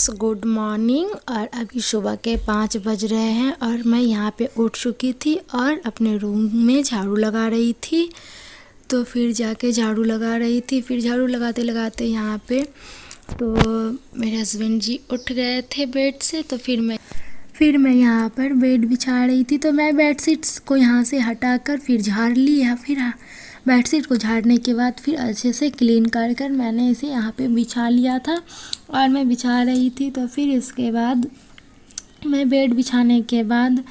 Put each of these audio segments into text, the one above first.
Friends, good morning. और अभी सुबह के 5 बज रहे हैं और मैं यहाँ पे उठ चुकी थी और अपने रूम में झाड़ू लगा रही थी। तो फिर जाके झाड़ू लगा रही थी, फिर झाड़ू लगाते लगाते यहाँ पे तो मेरे हस्बैंड जी उठ गए थे बेड से। तो फिर मैं यहाँ पर बेड बिछा रही थी। तो मैं बेडशीट्स को यहाँ से हटाकर फिर झाड़ लिया। फिर बेडशीट को झाड़ने के बाद फिर अच्छे से क्लीन कर मैंने इसे यहाँ पे बिछा लिया था और मैं बिछा रही थी। तो फिर इसके बाद मैं बेड बिछाने के बाद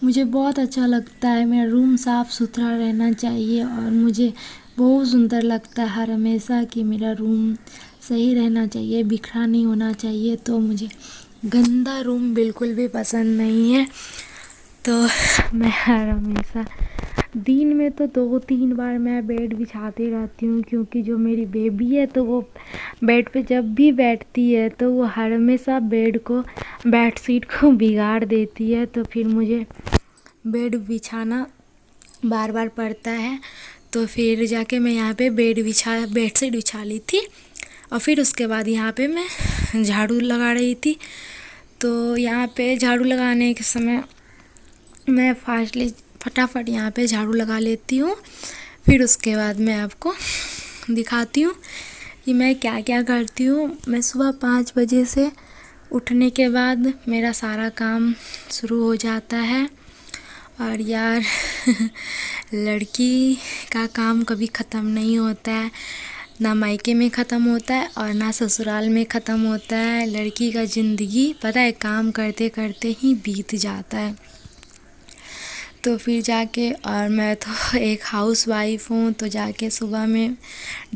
मुझे बहुत अच्छा लगता है, मेरा रूम साफ़ सुथरा रहना चाहिए और मुझे बहुत सुंदर लगता है हर हमेशा कि मेरा रूम सही रहना चाहिए, बिखरा नहीं होना चाहिए। तो मुझे गंदा रूम बिल्कुल भी पसंद नहीं है। तो मैं हर हमेशा दिन में तो 2-3 बार मैं बेड बिछाती रहती हूँ, क्योंकि जो मेरी बेबी है तो वो बेड पे जब भी बैठती है तो वो हर हमेशा बेडशीट को बिगाड़ देती है। तो फिर मुझे बेड बिछाना बार बार पड़ता है। तो फिर जाके मैं यहाँ पे बेडशीट बिछा ली थी और फिर उसके बाद यहाँ पे मैं झाड़ू लगा रही थी। तो यहाँ पे झाड़ू लगाने के समय मैं फटाफट यहाँ पे झाड़ू लगा लेती हूँ। फिर उसके बाद मैं आपको दिखाती हूँ कि मैं क्या क्या करती हूँ। मैं सुबह 5 बजे से उठने के बाद मेरा सारा काम शुरू हो जाता है। और यार लड़की का काम कभी ख़त्म नहीं होता है, ना मायके में ख़त्म होता है और ना ससुराल में ख़त्म होता है। लड़की का ज़िंदगी पता है काम करते करते ही बीत जाता है। तो फिर जाके, और मैं तो एक हाउस वाइफ हूँ, तो जाके सुबह में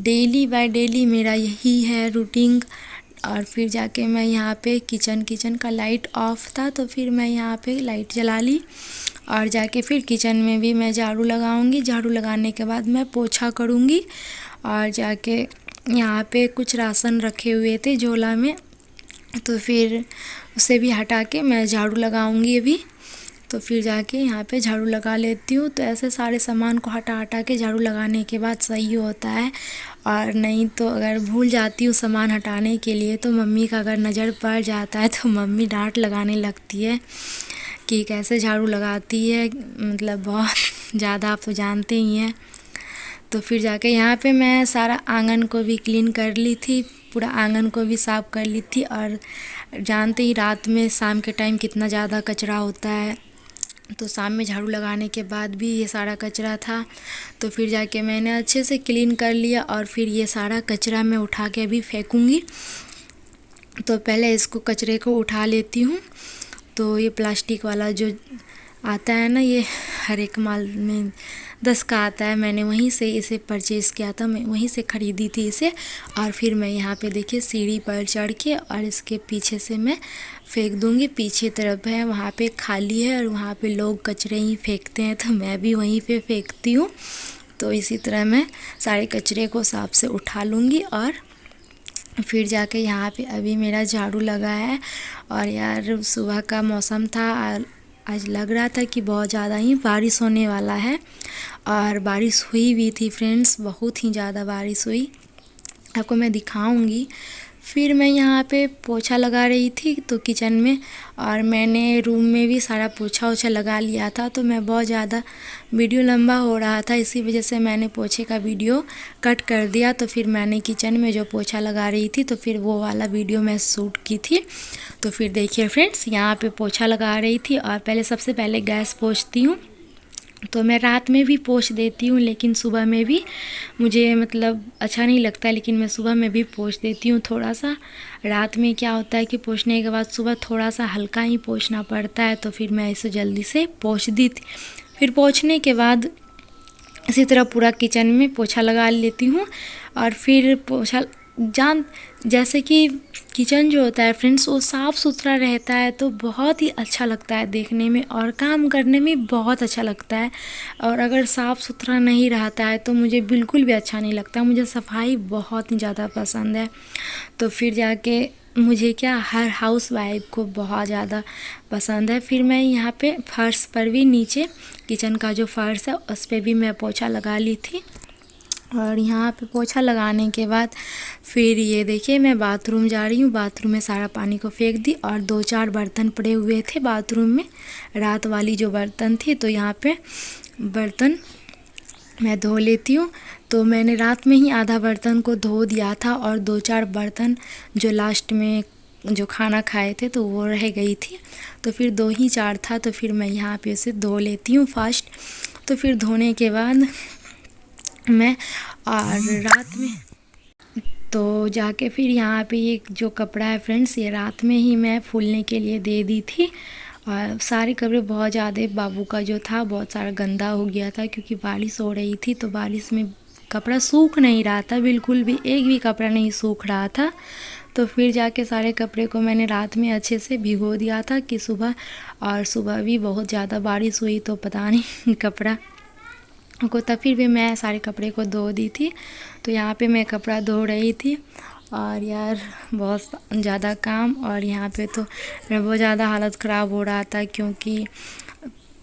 डेली बाय डेली मेरा यही है रूटीन। और फिर जाके मैं यहाँ पे किचन का लाइट ऑफ था तो फिर मैं यहाँ पे लाइट जला ली और जाके फिर किचन में भी मैं झाड़ू लगाऊंगी। झाड़ू लगाने के बाद मैं पोछा करूँगी और जाके यहाँ पे कुछ राशन रखे हुए थे झोला में, तो फिर उसे भी हटा के मैं झाड़ू लगाऊंगी अभी। तो फिर जाके यहाँ पे झाड़ू लगा लेती हूँ। तो ऐसे सारे सामान को हटा के झाड़ू लगाने के बाद सही होता है। और नहीं तो अगर भूल जाती हूँ सामान हटाने के लिए तो मम्मी का अगर नज़र पड़ जाता है तो मम्मी डांट लगाने लगती है कि कैसे झाड़ू लगाती है, मतलब बहुत ज़्यादा, आप तो जानते ही हैं। तो फिर जाके यहाँ पे मैं सारा आंगन को भी क्लीन कर ली थी, पूरा आंगन को भी साफ़ कर ली थी। और जानते ही रात में शाम के टाइम कितना ज़्यादा कचरा होता है, तो शाम में झाड़ू लगाने के बाद भी ये सारा कचरा था। तो फिर जाके मैंने अच्छे से क्लीन कर लिया और फिर ये सारा कचरा मैं उठा के अभी फेंकूँगी। तो पहले इसको कचरे को उठा लेती हूँ। तो ये प्लास्टिक वाला जो आता है ना, ये हर एक माल में 10 का आता है, मैंने वहीं से इसे परचेज़ किया था, मैं वहीं से ख़रीदी थी इसे। और फिर मैं यहाँ पे देखिए सीढ़ी पर चढ़ के और इसके पीछे से मैं फेंक दूँगी। पीछे तरफ है, वहाँ पे खाली है और वहाँ पे लोग कचरे ही फेंकते हैं, तो मैं भी वहीं पे फेंकती हूँ। तो इसी तरह मैं सारे कचरे को साफ से उठा लूँगी। और फिर जाके यहाँ पे अभी मेरा झाड़ू लगा है। और यार सुबह का मौसम था, आज लग रहा था कि बहुत ज़्यादा ही बारिश होने वाला है और बारिश हुई भी थी फ्रेंड्स, बहुत ही ज़्यादा बारिश हुई, आपको मैं दिखाऊंगी। फिर मैं यहाँ पे पोछा लगा रही थी तो किचन में, और मैंने रूम में भी सारा पोछा लगा लिया था। तो मैं बहुत ज़्यादा वीडियो लंबा हो रहा था, इसी वजह से मैंने पोछे का वीडियो कट कर दिया। तो फिर मैंने किचन में जो पोछा लगा रही थी तो फिर वो वाला वीडियो मैं शूट की थी। तो फिर देखिए फ्रेंड्स, यहाँ पे पोछा लगा रही थी और सबसे पहले गैस पोंछती हूँ। तो मैं रात में भी पोंछ देती हूँ, लेकिन सुबह में भी मुझे मतलब अच्छा नहीं लगता, लेकिन मैं सुबह में भी पोंछ देती हूँ थोड़ा सा। रात में क्या होता है कि पोंछने के बाद सुबह थोड़ा सा हल्का ही पोंछना पड़ता है, तो फिर मैं इसे जल्दी से पोंछ दी थी। फिर पोंछने के बाद इसी तरह पूरा किचन में पोछा लगा लेती हूँ। और फिर पोछा जैसे कि किचन जो होता है फ्रेंड्स, वो साफ़ सुथरा रहता है तो बहुत ही अच्छा लगता है देखने में और काम करने में बहुत अच्छा लगता है। और अगर साफ़ सुथरा नहीं रहता है तो मुझे बिल्कुल भी अच्छा नहीं लगता, मुझे सफाई बहुत ही ज़्यादा पसंद है। तो फिर जाके मुझे क्या, हर हाउस वाइफ को बहुत ज़्यादा पसंद है। फिर मैं यहाँ पे फर्श पर भी, नीचे किचन का जो फर्श है उस पर भी मैं पोछा लगा ली थी। और यहाँ पे पोछा लगाने के बाद फिर ये देखिए मैं बाथरूम जा रही हूँ। बाथरूम में सारा पानी को फेंक दी और 2-4 बर्तन पड़े हुए थे बाथरूम में, रात वाली जो बर्तन थी, तो यहाँ पे बर्तन मैं धो लेती हूँ। तो मैंने रात में ही आधा बर्तन को धो दिया था और 2-4 बर्तन जो लास्ट में जो खाना खाए थे तो वो रह गई थी, तो फिर 2 ही 4 था, तो फिर मैं यहाँ पे उसे धो लेती हूँ फास्ट। तो फिर धोने के बाद मैं और रात में तो जाके फिर यहाँ पे ये जो कपड़ा है फ्रेंड्स, ये रात में ही मैं फूलने के लिए दे दी थी। और सारे कपड़े बहुत ज़्यादा बाबू का जो था बहुत सारा गंदा हो गया था, क्योंकि बारिश हो रही थी, तो बारिश में कपड़ा सूख नहीं रहा था, बिल्कुल भी एक भी कपड़ा नहीं सूख रहा था। तो फिर जाके सारे कपड़े को मैंने रात में अच्छे से भिगो दिया था कि सुबह, और सुबह भी बहुत ज़्यादा बारिश हुई तो पता नहीं कपड़ा को, तब फिर भी मैं सारे कपड़े को धो दी थी। तो यहाँ पे मैं कपड़ा धो रही थी और यार बहुत ज़्यादा काम, और यहाँ पे तो मेरा बहुत ज़्यादा हालत ख़राब हो रहा था, क्योंकि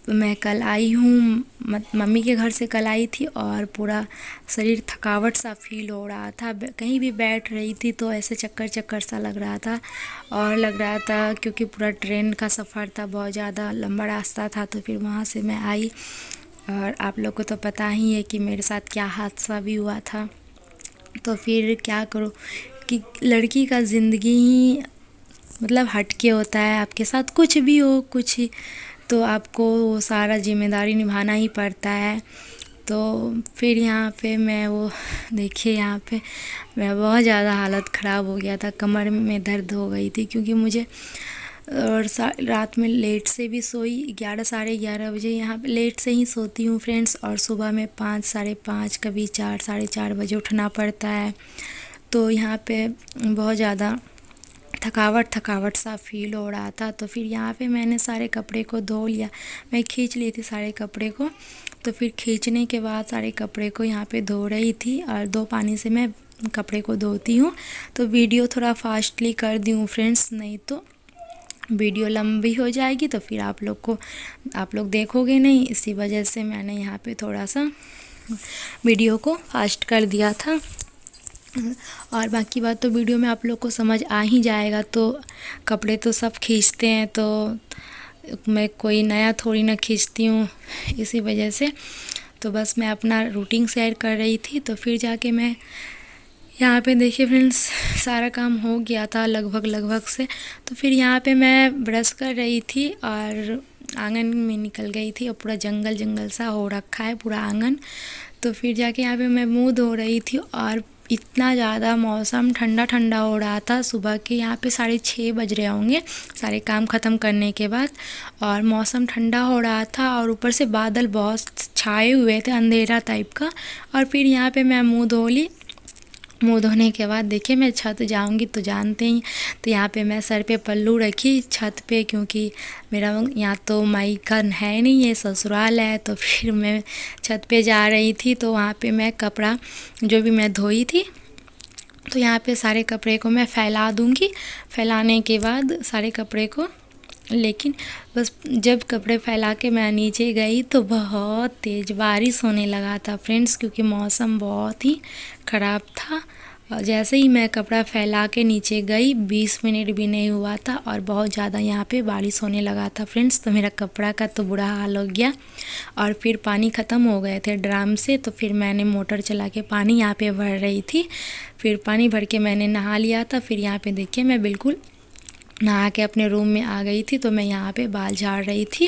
मैं कल आई हूँ मम्मी के घर से, कल आई थी और पूरा शरीर थकावट सा फील हो रहा था। कहीं भी बैठ रही थी तो ऐसे चक्कर चक्कर सा लग रहा था, और लग रहा था क्योंकि पूरा ट्रेन का सफ़र था, बहुत ज़्यादा लंबा रास्ता था। तो फिर वहाँ से मैं आई, और आप लोग को तो पता ही है कि मेरे साथ क्या हादसा भी हुआ था। तो फिर क्या करो कि लड़की का ज़िंदगी ही मतलब हटके होता है, आपके साथ कुछ भी हो कुछ ही, तो आपको वो सारा जिम्मेदारी निभाना ही पड़ता है। तो फिर यहाँ पे मैं वो देखिए यहाँ पे मैं बहुत ज़्यादा हालत ख़राब हो गया था, कमर में दर्द हो गई थी, क्योंकि मुझे और रात में लेट से भी सोई, 11 साढ़े 11 बजे यहाँ पे लेट से ही सोती हूँ फ्रेंड्स, और सुबह में 5 साढ़े 5 कभी 4 साढ़े 4 बजे उठना पड़ता है। तो यहाँ पे बहुत ज़्यादा थकावट सा फील हो रहा था। तो फिर यहाँ पे मैंने सारे कपड़े को धो लिया, मैं खींच ली थी सारे कपड़े को। तो फिर खींचने के बाद सारे कपड़े को यहाँ पे धो रही थी, और 2 पानी से मैं कपड़े को धोती हूँ। तो वीडियो थोड़ा फास्टली कर दी हूँ फ्रेंड्स, नहीं तो वीडियो लंबी हो जाएगी, तो फिर आप लोग देखोगे नहीं, इसी वजह से मैंने यहाँ पे थोड़ा सा वीडियो को फास्ट कर दिया था। और बाकी बात तो वीडियो में आप लोग को समझ आ ही जाएगा। तो कपड़े तो सब खींचते हैं, तो मैं कोई नया थोड़ी ना खींचती हूँ, इसी वजह से। तो बस मैं अपना रूटीन शेयर कर रही थी। तो फिर जाके मैं यहाँ पे देखिए फ्रेंड्स सारा काम हो गया था लगभग से। तो फिर यहाँ पे मैं ब्रश कर रही थी और आंगन में निकल गई थी, और पूरा जंगल सा हो रखा है पूरा आंगन। तो फिर जाके यहाँ पे मैं मुंह धो रही थी, और इतना ज़्यादा मौसम ठंडा हो रहा था। सुबह के यहाँ पे 6:30 बज रहे होंगे सारे काम ख़त्म करने के बाद, और मौसम ठंडा हो रहा था, और ऊपर से बादल बहुत छाए हुए थे, अंधेरा टाइप का। और फिर यहाँ पे मैं मुंह धो ली। मुंह धोने के बाद देखिए मैं छत जाऊंगी तो जानते ही, तो यहाँ पे मैं सर पे पल्लू रखी छत पे, क्योंकि मेरा यहाँ तो मायका है नहीं, ये ससुराल है। तो फिर मैं छत पे जा रही थी, तो वहाँ पे मैं कपड़ा जो भी मैं धोई थी, तो यहाँ पे सारे कपड़े को मैं फैला दूँगी। फैलाने के बाद सारे कपड़े को, लेकिन बस जब कपड़े फैला के मैं नीचे गई तो बहुत तेज़ बारिश होने लगा था फ्रेंड्स, क्योंकि मौसम बहुत ही ख़राब था। और जैसे ही मैं कपड़ा फैला के नीचे गई 20 मिनट भी नहीं हुआ था, और बहुत ज़्यादा यहाँ पे बारिश होने लगा था फ्रेंड्स। तो मेरा कपड़ा का तो बुरा हाल हो गया, और फिर पानी ख़त्म हो गए थे ड्राम से। तो फिर मैंने मोटर चला के पानी यहाँ पे भर रही थी, फिर पानी भर के मैंने नहा लिया था। फिर यहाँ पे देखिए मैं बिल्कुल नहा के अपने रूम में आ गई थी। तो मैं यहाँ पे बाल झाड़ रही थी,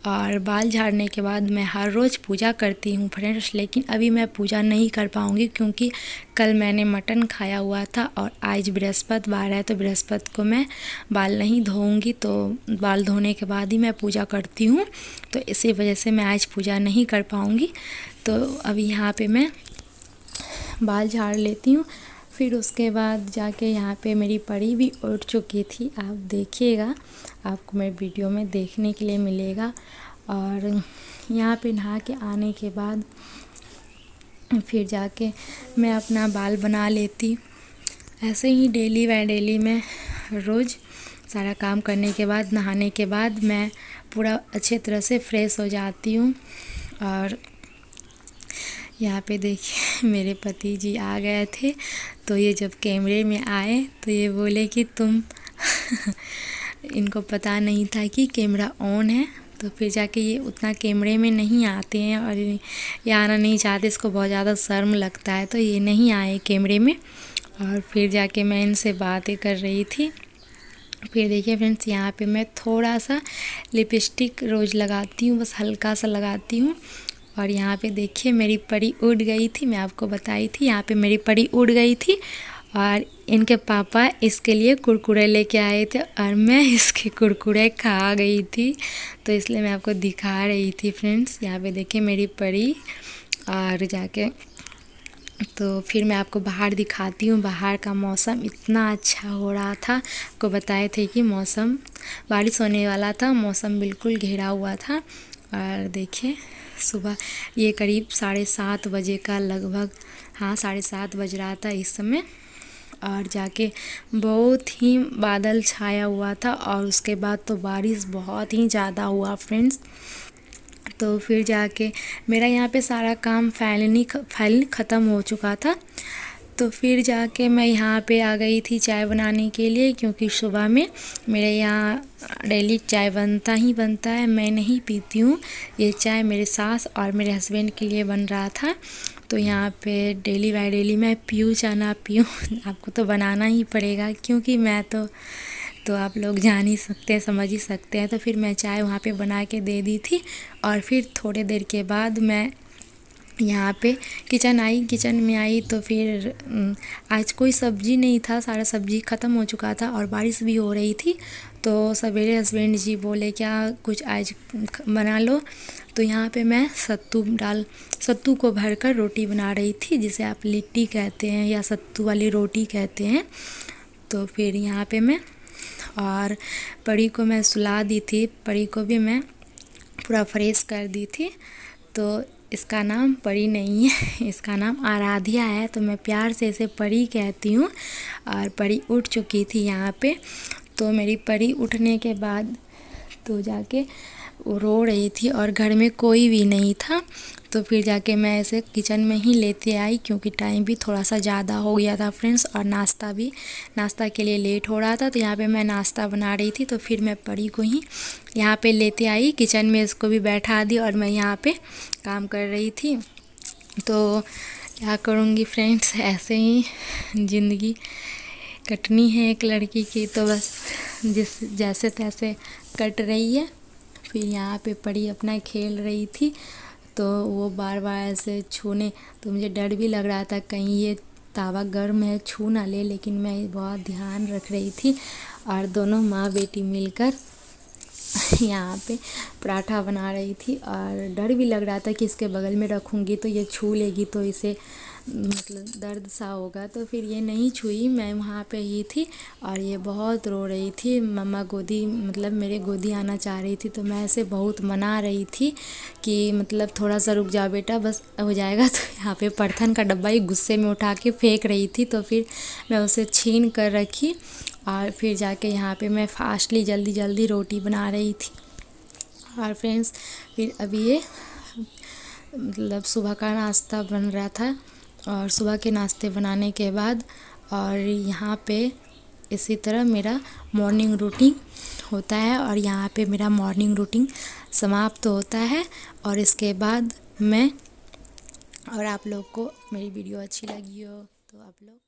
और बाल झाड़ने के बाद मैं हर रोज़ पूजा करती हूँ फ्रेंड्स, लेकिन अभी मैं पूजा नहीं कर पाऊँगी, क्योंकि कल मैंने मटन खाया हुआ था, और आज बृहस्पतिवार है, तो बृहस्पति को मैं बाल नहीं धोऊँगी। तो बाल धोने के बाद ही मैं पूजा करती हूँ, तो इसी वजह से मैं आज पूजा नहीं कर पाऊँगी। तो अभी यहाँ पर मैं बाल झाड़ लेती हूँ। फिर उसके बाद जाके यहाँ पे मेरी परी भी उठ चुकी थी, आप देखिएगा, आपको मेरे वीडियो में देखने के लिए मिलेगा। और यहाँ पे नहा के आने के बाद फिर जाके मैं अपना बाल बना लेती। ऐसे ही डेली बाय डेली मैं रोज़ सारा काम करने के बाद, नहाने के बाद मैं पूरा अच्छे तरह से फ्रेश हो जाती हूँ। और यहाँ पे देखिए मेरे पति जी आ गए थे, तो ये जब कैमरे में आए तो ये बोले कि तुम इनको पता नहीं था कि कैमरा ऑन है, तो फिर जाके ये उतना कैमरे में नहीं आते हैं और ये आना नहीं चाहते, इसको बहुत ज़्यादा शर्म लगता है, तो ये नहीं आए कैमरे में। और फिर जाके मैं इनसे बातें कर रही थी। फिर देखिए फ्रेंड्स, यहाँ पे मैं थोड़ा सा लिपस्टिक रोज़ लगाती हूँ, बस हल्का सा लगाती हूँ। और यहाँ पे देखिए मेरी परी उड़ गई थी, मैं आपको बताई थी, यहाँ पे मेरी परी उड़ गई थी और इनके पापा इसके लिए कुरकुरे लेके आए थे और मैं इसके कुरकुरे खा गई थी, तो इसलिए मैं आपको दिखा रही थी फ्रेंड्स। यहाँ पे देखिए मेरी परी और जाके तो फिर मैं आपको बाहर दिखाती हूँ। बाहर का मौसम इतना अच्छा हो रहा था, आपको बताए थे कि मौसम बारिश होने वाला था, मौसम बिल्कुल घेरा हुआ था। और देखिए सुबह ये करीब 7:30 बजे का लगभग, हाँ 7:30 बज रहा था इस समय। और जाके बहुत ही बादल छाया हुआ था और उसके बाद तो बारिश बहुत ही ज़्यादा हुआ फ्रेंड्स। तो फिर जाके मेरा यहाँ पे सारा काम फाइनली ख़त्म हो चुका था। तो फिर जाके मैं यहाँ पे आ गई थी चाय बनाने के लिए, क्योंकि सुबह में मेरे यहाँ डेली चाय बनता ही बनता है, मैं नहीं पीती हूँ। ये चाय मेरे सास और मेरे हस्बैंड के लिए बन रहा था, तो यहाँ पे डेली बाय डेली मैं पीऊँ चाहे ना पीऊँ आपको तो बनाना ही पड़ेगा, क्योंकि मैं तो आप लोग जान ही सकते हैं, समझ ही सकते हैं। तो फिर मैं चाय वहाँ पे बना के दे दी थी और फिर थोड़ी देर के बाद मैं यहाँ पे किचन में आई। तो फिर आज कोई सब्ज़ी नहीं था, सारा सब्ज़ी ख़त्म हो चुका था और बारिश भी हो रही थी। तो सवेरे हस्बैंड जी बोले क्या कुछ आज बना लो, तो यहाँ पे मैं सत्तू को भरकर रोटी बना रही थी, जिसे आप लिट्टी कहते हैं या सत्तू वाली रोटी कहते हैं। तो फिर यहाँ पे मैं और परी को मैं सुला दी थी, परी को भी मैं पूरा फ्रेश कर दी थी। तो इसका नाम परी नहीं है, इसका नाम आराध्या है, तो मैं प्यार से इसे परी कहती हूँ। और परी उठ चुकी थी यहाँ पे। तो मेरी परी उठने के बाद तो जाके वो रो रही थी और घर में कोई भी नहीं था। तो फिर जाके मैं ऐसे किचन में ही लेते आई, क्योंकि टाइम भी थोड़ा सा ज़्यादा हो गया था फ्रेंड्स और नाश्ता के लिए लेट हो रहा था। तो यहाँ पे मैं नाश्ता बना रही थी, तो फिर मैं परी को ही यहाँ पे लेते आई किचन में, इसको भी बैठा दी और मैं यहाँ पे काम कर रही थी। तो क्या करूँगी फ्रेंड्स, ऐसे ही ज़िंदगी कटनी है एक लड़की की, तो बस जैसे तैसे कट रही है। फिर यहाँ पे परी अपना खेल रही थी, तो वो बार बार ऐसे छूने, तो मुझे डर भी लग रहा था कहीं ये तावा गर्म है छू ना ले, लेकिन मैं बहुत ध्यान रख रही थी। और दोनों माँ बेटी मिलकर यहाँ पे पराठा बना रही थी और डर भी लग रहा था कि इसके बगल में रखूँगी तो ये छू लेगी तो इसे मतलब दर्द सा होगा। तो फिर ये नहीं छुई, मैं वहाँ पे ही थी और ये बहुत रो रही थी, मम्मा गोदी मतलब मेरे गोदी आना चाह रही थी। तो मैं ऐसे बहुत मना रही थी कि मतलब थोड़ा सा रुक जा बेटा, बस हो जाएगा। तो यहाँ पे परथन का डब्बा ही गुस्से में उठा के फेंक रही थी, तो फिर मैं उसे छीन कर रखी और फिर जाके यहाँ पे मैं फास्टली जल्दी रोटी बना रही थी। और फ्रेंड्स फिर अभी ये मतलब सुबह का नाश्ता बन रहा था और सुबह के नाश्ते बनाने के बाद और यहाँ पे इसी तरह मेरा मॉर्निंग रूटीन होता है और यहाँ पे मेरा मॉर्निंग रूटीन समाप्त होता है। और इसके बाद मैं और आप लोग को मेरी वीडियो अच्छी लगी हो तो आप लोग